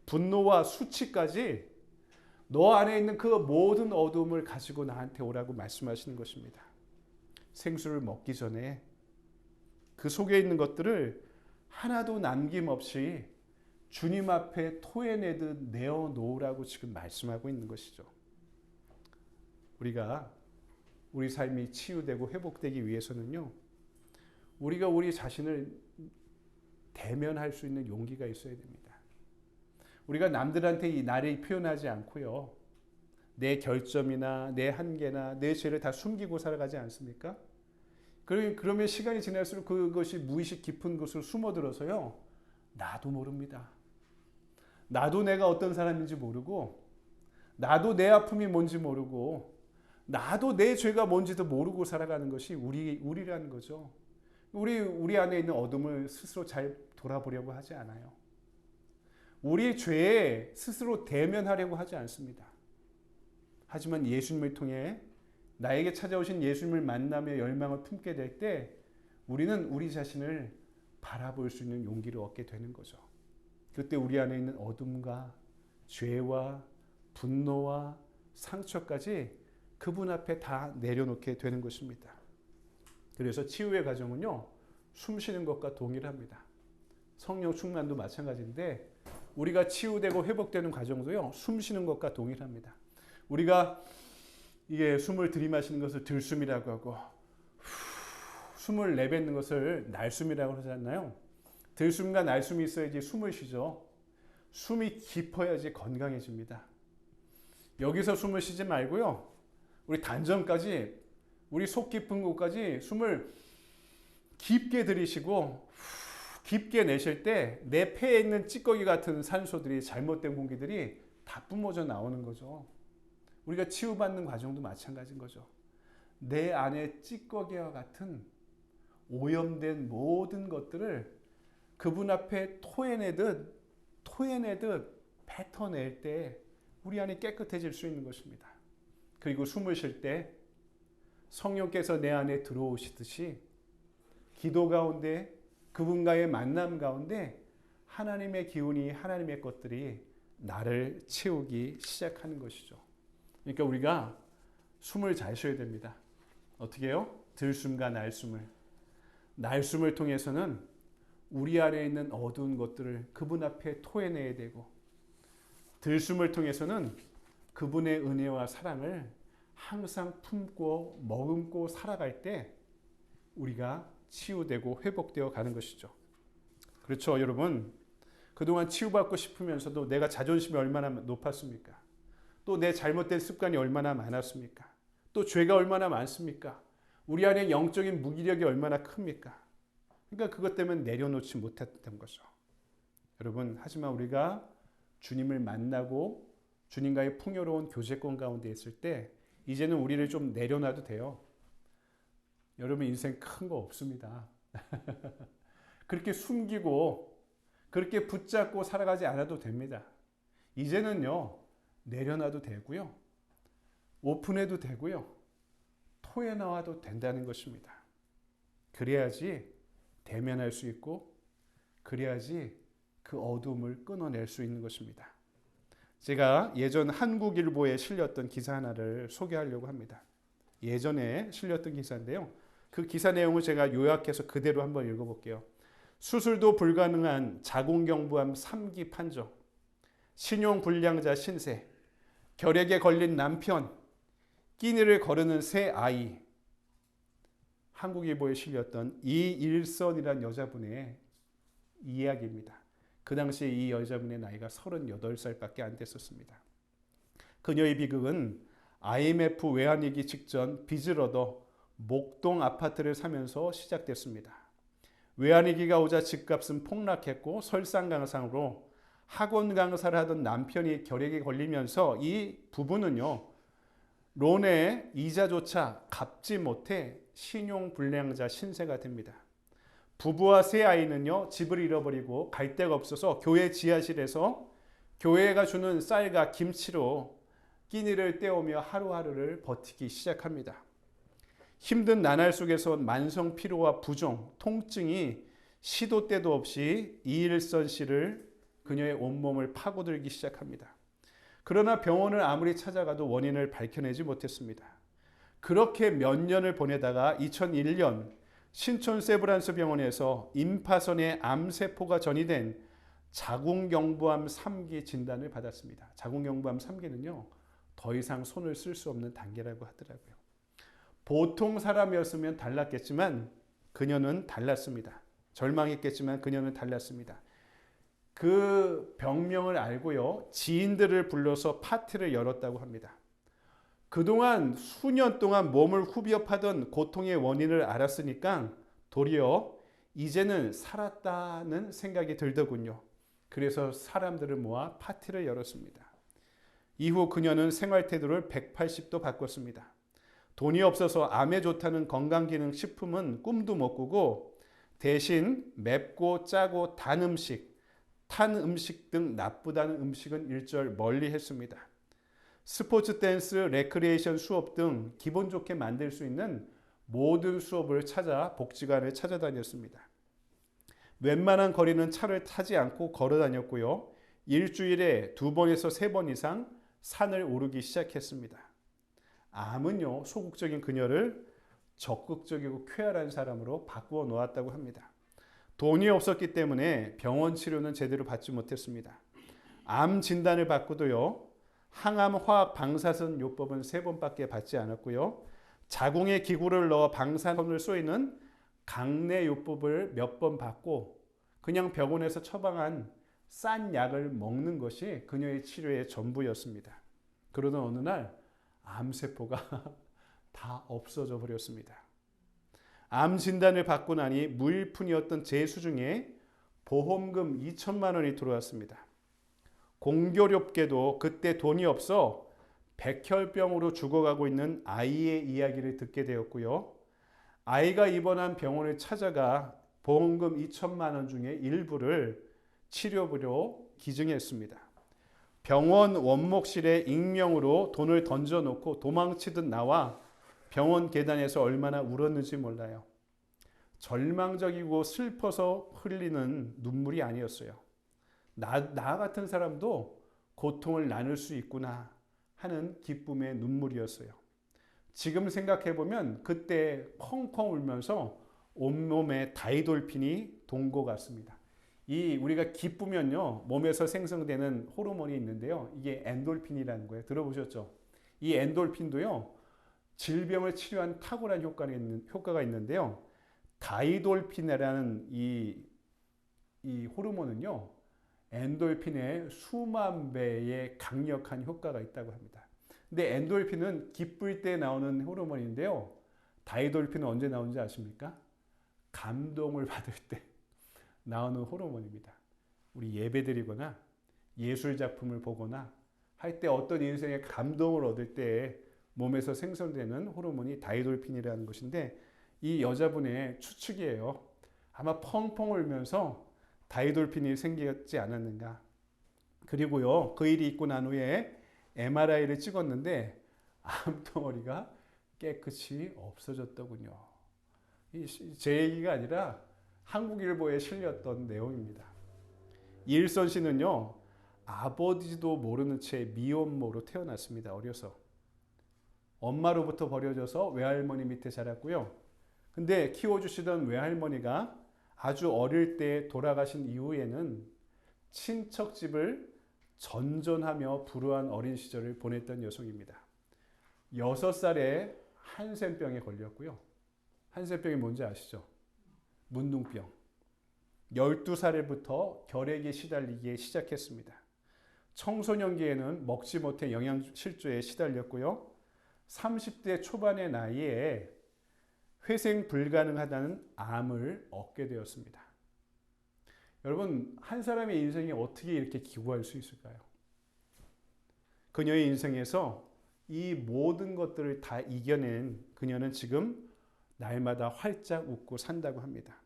Speaker 1: 분노와 수치까지 너 안에 있는 그 모든 어두움을 가지고 나한테 오라고 말씀하시는 것입니다. 생수를 먹기 전에 그 속에 있는 것들을 하나도 남김없이 주님 앞에 토해내듯 내어놓으라고 지금 말씀하고 있는 것이죠. 우리가 우리 삶이 치유되고 회복되기 위해서는요, 우리가 우리 자신을 대면할 수 있는 용기가 있어야 됩니다. 우리가 남들한테 이 나를 표현하지 않고요, 내 결점이나 내 한계나 내 죄를 다 숨기고 살아가지 않습니까? 그러면 시간이 지날수록 그것이 무의식 깊은 곳으로 숨어들어서요, 나도 모릅니다. 나도 내가 어떤 사람인지 모르고, 나도 내 아픔이 뭔지 모르고, 나도 내 죄가 뭔지도 모르고 살아가는 것이 우리라는 거죠. 우리 안에 있는 어둠을 스스로 잘 돌아보려고 하지 않아요. 우리 죄에 스스로 대면하려고 하지 않습니다. 하지만 예수님을 통해 나에게 찾아오신 예수님을 만나며 열망을 품게 될 때 우리는 우리 자신을 바라볼 수 있는 용기를 얻게 되는 거죠. 그때 우리 안에 있는 어둠과 죄와 분노와 상처까지 그분 앞에 다 내려놓게 되는 것입니다. 그래서 치유의 과정은요, 숨 쉬는 것과 동일합니다. 성령 충만도 마찬가지인데 우리가 치유되고 회복되는 과정도요, 숨 쉬는 것과 동일합니다. 우리가 이게 숨을 들이마시는 것을 들숨이라고 하고 숨을 내뱉는 것을 날숨이라고 하잖아요. 들숨과 날숨이 있어야지 숨을 쉬죠. 숨이 깊어야지 건강해집니다. 여기서 숨을 쉬지 말고요, 우리 단전까지, 우리 속 깊은 곳까지 숨을 깊게 들이쉬고 깊게 내쉴 때 내 폐에 있는 찌꺼기 같은 산소들이, 잘못된 공기들이 다 뿜어져 나오는 거죠. 우리가 치유받는 과정도 마찬가지인 거죠. 내 안에 찌꺼기와 같은 오염된 모든 것들을 그분 앞에 토해내듯 뱉어낼 때 우리 안이 깨끗해질 수 있는 것입니다. 그리고 숨을 쉴 때 성령께서 내 안에 들어오시듯이 기도 가운데, 그분과의 만남 가운데 하나님의 기운이, 하나님의 것들이 나를 채우기 시작하는 것이죠. 그러니까 우리가 숨을 잘 쉬어야 됩니다. 어떻게 해요? 들숨과 날숨을. 날숨을 통해서는 우리 안에 있는 어두운 것들을 그분 앞에 토해내야 되고, 들숨을 통해서는 그분의 은혜와 사랑을 항상 품고 머금고 살아갈 때 우리가 치유되고 회복되어 가는 것이죠. 그렇죠, 여러분? 그동안 치유받고 싶으면서도 내가 자존심이 얼마나 높았습니까? 또 내 잘못된 습관이 얼마나 많았습니까? 또 죄가 얼마나 많습니까? 우리 안에 영적인 무기력이 얼마나 큽니까? 그러니까 그것 때문에 내려놓지 못했던 거죠. 여러분, 하지만 우리가 주님을 만나고 주님과의 풍요로운 교제권 가운데 있을 때 이제는 우리를 좀 내려놔도 돼요. 여러분, 인생 큰 거 없습니다. 그렇게 숨기고 그렇게 붙잡고 살아가지 않아도 됩니다. 이제는요, 내려놔도 되고요, 오픈해도 되고요, 토해놔도 된다는 것입니다. 그래야지 대면할 수 있고, 그래야지 그 어둠을 끊어낼 수 있는 것입니다. 제가 예전 한국일보에 실렸던 기사 하나를 소개하려고 합니다. 예전에 실렸던 기사인데요, 그 기사 내용을 제가 요약해서 그대로 한번 읽어볼게요. 수술도 불가능한 자궁경부암 3기 판정, 신용불량자 신세, 결핵에 걸린 남편, 끼니를 거르는 새 아이. 한국일보에 실렸던 이일선이라는 여자분의 이야기입니다. 그 당시에 이 여자분의 나이가 38살밖에 안 됐었습니다. 그녀의 비극은 IMF 외환위기 직전 빚을 얻어 목동 아파트를 사면서 시작됐습니다. 외환위기가 오자 집값은 폭락했고 설상가상으로 학원 강사를 하던 남편이 결핵에 걸리면서 이 부부는요, 론의 이자조차 갚지 못해 신용불량자 신세가 됩니다. 부부와 세 아이는요, 집을 잃어버리고 갈 데가 없어서 교회 지하실에서 교회가 주는 쌀과 김치로 끼니를 때우며 하루하루를 버티기 시작합니다. 힘든 나날 속에서 만성 피로와 부종, 통증이 시도 때도 없이 이일선 씨를, 그녀의 온몸을 파고들기 시작합니다. 그러나 병원을 아무리 찾아가도 원인을 밝혀내지 못했습니다. 그렇게 몇 년을 보내다가 2001년 신촌 세브란스 병원에서 임파선에 암세포가 전이된 자궁경부암 3기 진단을 받았습니다. 자궁경부암 3기는요, 더 이상 손을 쓸 수 없는 단계라고 하더라고요. 보통 사람이었으면 달랐겠지만 그녀는 달랐습니다. 절망했겠지만 그녀는 달랐습니다. 그 병명을 알고요, 지인들을 불러서 파티를 열었다고 합니다. 그동안 수년 동안 몸을 후벼 파던 고통의 원인을 알았으니까 도리어 이제는 살았다는 생각이 들더군요. 그래서 사람들을 모아 파티를 열었습니다. 이후 그녀는 생활 태도를 180도 바꿨습니다. 돈이 없어서 암에 좋다는 건강기능식품은 꿈도 못 꾸고 대신 맵고 짜고 단 음식, 탄 음식 등 나쁘다는 음식은 일절 멀리 했습니다. 스포츠, 댄스, 레크리에이션 수업 등 기분 좋게 만들 수 있는 모든 수업을 찾아 복지관을 찾아다녔습니다. 웬만한 거리는 차를 타지 않고 걸어 다녔고요. 일주일에 2번에서 3번 이상 산을 오르기 시작했습니다. 암은요, 소극적인 그녀를 적극적이고 쾌활한 사람으로 바꾸어 놓았다고 합니다. 돈이 없었기 때문에 병원 치료는 제대로 받지 못했습니다. 암 진단을 받고도요, 항암 화학 방사선 요법은 3번밖에 받지 않았고요. 자궁에 기구를 넣어 방사선을 쏘이는 강내 요법을 몇 번 받고 그냥 병원에서 처방한 싼 약을 먹는 것이 그녀의 치료의 전부였습니다. 그러던 어느 날 암세포가 다 없어져 버렸습니다. 암 진단을 받고 나니 무일푼이었던 제 수중에 보험금 2천만 원이 들어왔습니다. 공교롭게도 그때 돈이 없어 백혈병으로 죽어가고 있는 아이의 이야기를 듣게 되었고요. 아이가 입원한 병원을 찾아가 보험금 2천만 원 중에 일부를 치료비로 기증했습니다. 병원 원목실에 익명으로 돈을 던져놓고 도망치듯 나와 병원 계단에서 얼마나 울었는지 몰라요. 절망적이고 슬퍼서 흘리는 눈물이 아니었어요. 나 같은 사람도 고통을 나눌 수 있구나 하는 기쁨의 눈물이었어요. 지금 생각해보면 그때 펑펑 울면서 온몸에 다이돌핀이 돈 것 같습니다. 우리가 기쁘면요, 몸에서 생성되는 호르몬이 있는데요. 이게 엔돌핀이라는 거예요. 들어보셨죠? 이 엔돌핀도요, 질병을 치료한 탁월한 효과가 있는데요. 다이돌핀이라는 이 호르몬은요, 엔돌핀의 수만 배의 강력한 효과가 있다고 합니다. 근데 엔돌핀은 기쁠 때 나오는 호르몬인데요. 다이돌핀은 언제 나오는지 아십니까? 감동을 받을 때 나오는 호르몬입니다. 우리 예배드리거나 예술작품을 보거나 할 때 어떤 인생의 감동을 얻을 때 몸에서 생성되는 호르몬이 다이돌핀이라는 것인데 이 여자분의 추측이에요. 아마 펑펑 울면서 다이돌핀이 생겼지 않았는가. 그리고요, 그 일이 있고 난 후에 MRI를 찍었는데 암덩어리가 깨끗이 없어졌더군요. 제 얘기가 아니라 한국일보에 실렸던 내용입니다. 이일선 씨는요, 아버지도 모르는 채 미혼모로 태어났습니다. 어려서. 엄마로부터 버려져서 외할머니 밑에 자랐고요. 근데 키워주시던 외할머니가 아주 어릴 때 돌아가신 이후에는 친척집을 전전하며 불우한 어린 시절을 보냈던 여성입니다. 6살에 한센병에 걸렸고요. 한센병이 뭔지 아시죠? 문둥병. 12살부터 결핵에 시달리기 시작했습니다. 청소년기에는 먹지 못해 영양실조에 시달렸고요. 30대 초반의 나이에 회생 불가능하다는 암을 얻게 되었습니다. 여러분, 한 사람의 인생이 어떻게 이렇게 기구할 수 있을까요? 그녀의 인생에서 이 모든 것들을 다 이겨낸 그녀는 지금 날마다 활짝 웃고 산다고 합니다.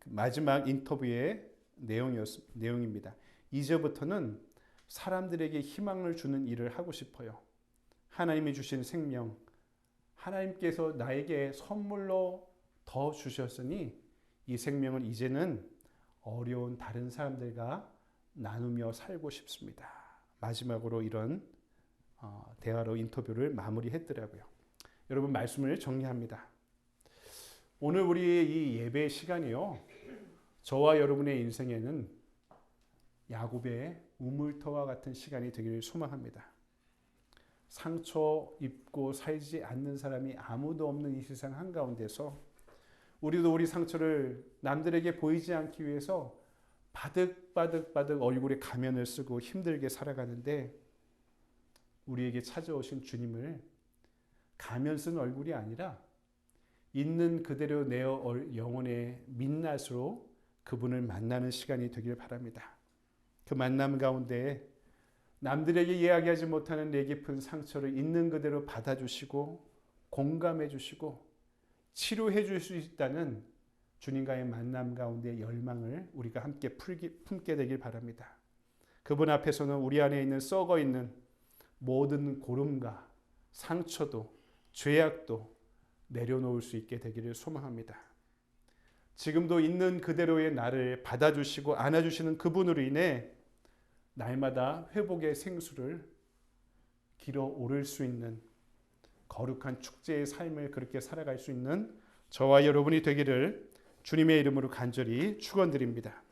Speaker 1: 마지막 인터뷰의 내용입니다. 이제부터는 사람들에게 희망을 주는 일을 하고 싶어요. 하나님이 주신 생명, 하나님께서 나에게 선물로 더 주셨으니 이 생명을 이제는 어려운 다른 사람들과 나누며 살고 싶습니다. 마지막으로 이런 대화로 인터뷰를 마무리했더라고요. 여러분, 말씀을 정리합니다. 오늘 우리의 이 예배 시간이요, 저와 여러분의 인생에는 야곱의 우물터와 같은 시간이 되기를 소망합니다. 상처 입고 살지 않는 사람이 아무도 없는 이 세상 한가운데서 우리도 우리 상처를 남들에게 보이지 않기 위해서 바득바득 얼굴에 가면을 쓰고 힘들게 살아가는데, 우리에게 찾아오신 주님을 가면 쓴 얼굴이 아니라 있는 그대로 내 영혼의 민낯으로 그분을 만나는 시간이 되길 바랍니다. 그 만남 가운데 남들에게 이야기하지 못하는 내 깊은 상처를 있는 그대로 받아주시고 공감해 주시고 치료해 줄 수 있다는 주님과의 만남 가운데 열망을 우리가 함께 품게 되길 바랍니다. 그분 앞에서는 우리 안에 있는 썩어 있는 모든 고름과 상처도 죄악도 내려놓을 수 있게 되기를 소망합니다. 지금도 있는 그대로의 나를 받아주시고 안아주시는 그분으로 인해 날마다 회복의 생수를 길어 오를 수 있는 거룩한 축제의 삶을 그렇게 살아갈 수 있는 저와 여러분이 되기를 주님의 이름으로 간절히 축원드립니다.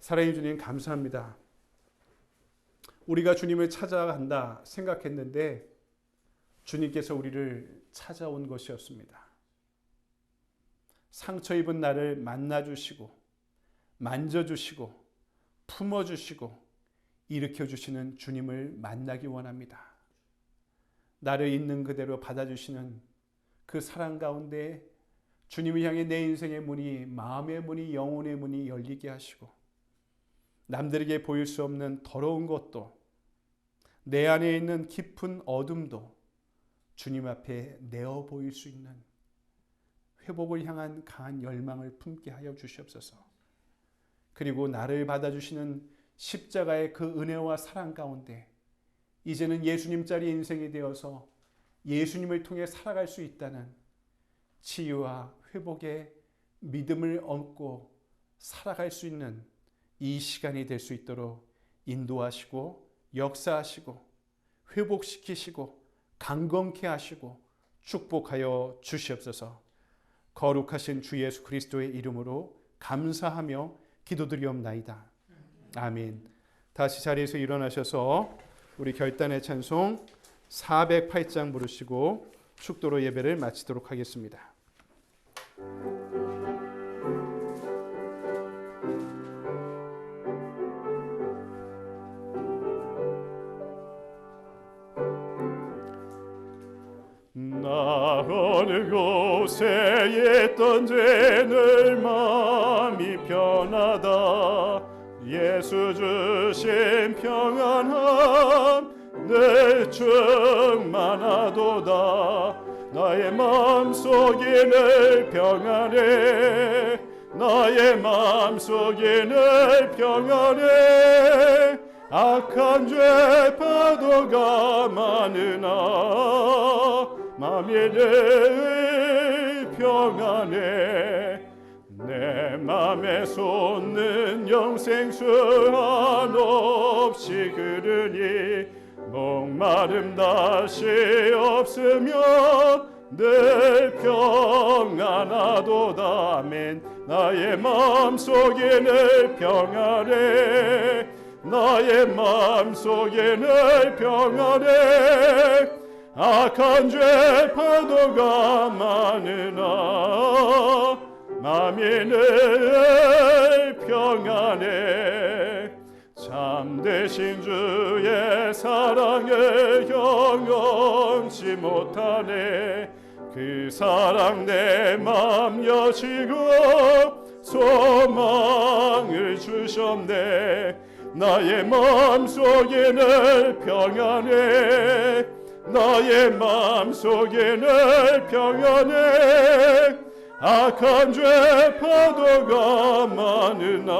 Speaker 1: 사랑해 주님 감사합니다. 우리가 주님을 찾아간다 생각했는데 주님께서 우리를 찾아온 것이었습니다. 상처 입은 나를 만나주시고 만져주시고 품어주시고 일으켜주시는 주님을 만나기 원합니다. 나를 있는 그대로 받아주시는 그 사랑 가운데 주님을 향해 내 인생의 문이, 마음의 문이, 영혼의 문이 열리게 하시고 남들에게 보일 수 없는 더러운 것도 내 안에 있는 깊은 어둠도 주님 앞에 내어 보일 수 있는 회복을 향한 강한 열망을 품게 하여 주시옵소서. 그리고 나를 받아주시는 십자가의 그 은혜와 사랑 가운데 이제는 예수님짜리 인생이 되어서 예수님을 통해 살아갈 수 있다는 치유와 회복의 믿음을 얻고 살아갈 수 있는 이 시간이 될 수 있도록 인도하시고 역사하시고 회복시키시고 강건케 하시고 축복하여 주시옵소서. 거룩하신 주 예수 그리스도의 이름으로 감사하며 기도드리옵나이다. 아멘. 다시 자리에서 일어나셔서 우리 결단의 찬송 408장 부르시고 축도로 예배를 마치도록 하겠습니다. 나 어느 곳에 있던 죄늘 마음이 편하다. 예수 주신 평안함 늘 충만하도다. 나의 마음속이 늘 평안해. 나의 마음속이 늘 평안해. 악한 죄 파도가 많으나 마음이 늘 평안해. 내 맘에 솟는 영생수 한없이 흐르니 목마름 다시 없으며 늘 평안하도다. 아멘. 나의 마음속이 늘 평안해. 나의 마음속이 늘 평안해. 악한 죄 파도가 많으나 마음이 늘 평안해. 참되신 주의 사랑을 경험치 못하네. 그 사랑 내 맘 여시고 소망을 주셨네. 나의 마음속에 늘 평안해. 나의 마음속에 늘 평안해. 악한 죄 파도가 많으나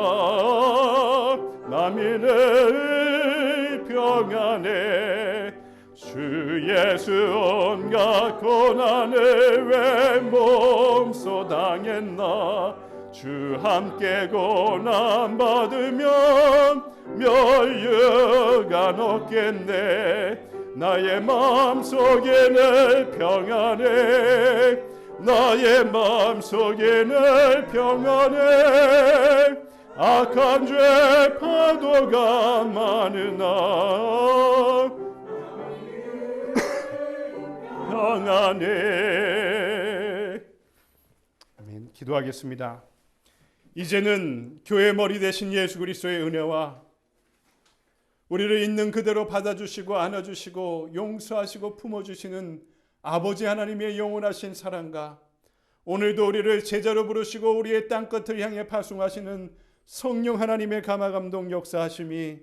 Speaker 1: 마음이 늘 평안해. 주 예수 온갖 고난을 왜 몸소 당했나. 주 함께 고난 받으면 멸류관 없겠네. 나의 마음속에 늘 평안해. 나의 마음속에 늘 평안해. 악한 죄 파도가 많으나 평안해. 아멘. 기도하겠습니다. 이제는 교회 머리 대신 예수 그리스도의 은혜와 우리를 있는 그대로 받아주시고 안아주시고 용서하시고 품어주시는 아버지 하나님의 영원하신 사랑과 오늘도 우리를 제자로 부르시고 우리의 땅끝을 향해 파송하시는 성령 하나님의 감화감동 역사하심이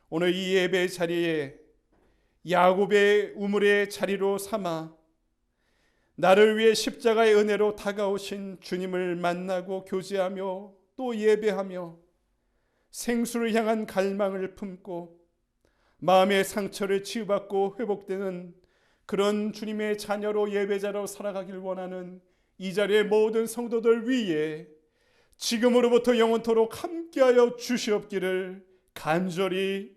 Speaker 1: 오늘 이 예배의 자리에 야곱의 우물의 자리로 삼아
Speaker 3: 나를 위해 십자가의 은혜로 다가오신 주님을 만나고 교제하며 또 예배하며 생수를 향한 갈망을 품고 마음의 상처를 치유받고 회복되는 그런 주님의 자녀로 예배자로 살아가길 원하는 이 자리의 모든 성도들 위에 지금으로부터 영원토록 함께하여 주시옵기를 간절히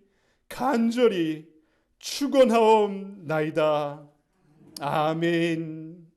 Speaker 3: 축원하옵나이다. 아멘.